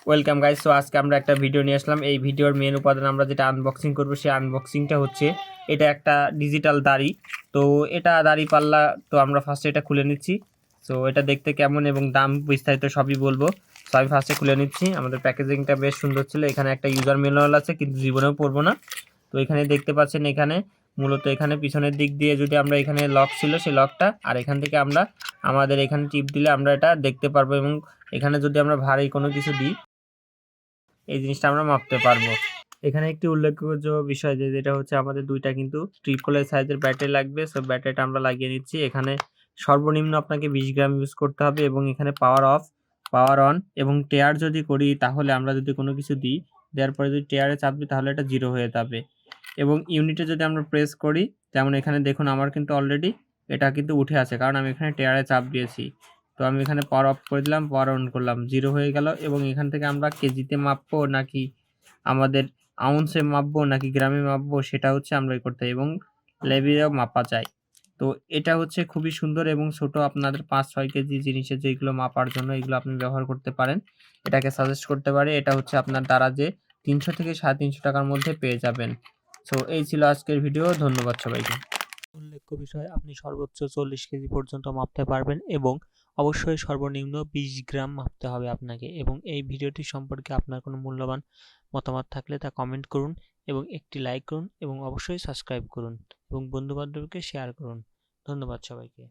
Welcome guys. So আজকে আমরা একটা ভিডিও নিয়ে আসলাম। এই ভিডিওর মেন উপাদান আমরা যেটা আনবক্সিং করব সেই আনবক্সিংটা হচ্ছে এটা একটা ডিজিটাল দাড়ি। তো এটা দাড়ি পাল্লা। তো আমরা ফার্স্টে এটা খুলে নিচ্ছি। সো এটা দেখতে কেমন এবং দাম বিস্তারিত সবই বলবো। সো আমি ফার্স্টে খুলে নিচ্ছি। আমাদের প্যাকেজিংটা বেশ সুন্দর ছিল। এখানে একটা ইউজার ম্যানুয়াল আছে, কিন্তু জীবনেও পড়বো না। তো এখানে দেখতে পাচ্ছেন, এখানে মূলত এখানে পিছনের দিক দিয়ে যদি আমরা এখানে লক ছিল সেই লকটা, আর এখান থেকে আমরা আমাদের এখানে টিপ দিলে আমরা এটা দেখতে পারবো, এবং এখানে যদি আমরা ভারী কোনো কিছু দিই এই জিনিসটা আমরা মাপতে পারবো। এখানে একটি উল্লেখযোগ্য বিষয় যেটা হচ্ছে আমাদের দুইটা কিন্তু ট্রিপল সাইজের ব্যাটারি লাগবে। সো ব্যাটারিটা আমরা লাগিয়ে নিচ্ছি। এখানে সর্বনিম্ন আপনাকে 20 গ্রাম ইউজ করতে হবে, এবং এখানে পাওয়ার অফ, পাওয়ার অন এবং টেয়ার যদি করি, তাহলে আমরা যদি কোনো কিছু দিই, দেওয়ার পরে যদি টেয়ারে চাপ দিই তাহলে এটা 0 হয়ে যাবে। এবং ইউনিটে যদি আমরা প্রেস করি, যেমন এখানে দেখুন আমার কিন্তু অলরেডি এটা কিন্তু উঠে আছে, কারণ আমি এখানে টেয়ারে চাপ দিয়েছি। তো আমি এখানে পাওয়ার অফ করে দিলাম, পাওয়ার অন করলাম, 0 হয়ে গেল। এবং এখান থেকে আমরা কেজিতে মাপবো নাকি আমাদের আউন্সে মাপবো নাকি গ্রামে মাপবো, সেটা হচ্ছে আমরা করতে, এবং লেভেলেও মাপা যায়। তো এটা হচ্ছে খুবই সুন্দর এবং ছোট, আপনাদের 5-6 কেজি জিনিসের যেগুলো মাপার জন্য এগুলো আপনি ব্যবহার করতে পারেন। এটাকে সাজেস্ট করতে পারি। এটা হচ্ছে আপনার দ্বারা যে 300 থেকে 350 টাকার মধ্যে পেয়ে যাবেন। সো এই ছিল আজকের ভিডিও। ধন্যবাদ সবাইকে। উল্লেখ্য বিষয়, আপনি সর্বোচ্চ 40 কেজি পর্যন্ত মাপতে পারবেন এবং অবশ্যই সর্বনিম্ন 20 গ্রাম মাপতে হবে আপনাকে। এবং এই ভিডিওটি সম্পর্কে আপনার কোনো মূল্যবান মতামত থাকলে তা কমেন্ট করুন এবং একটি লাইক করুন এবং অবশ্যই সাবস্ক্রাইব করুন এবং বন্ধুবান্ধবকে শেয়ার করুন। ধন্যবাদ সবাইকে।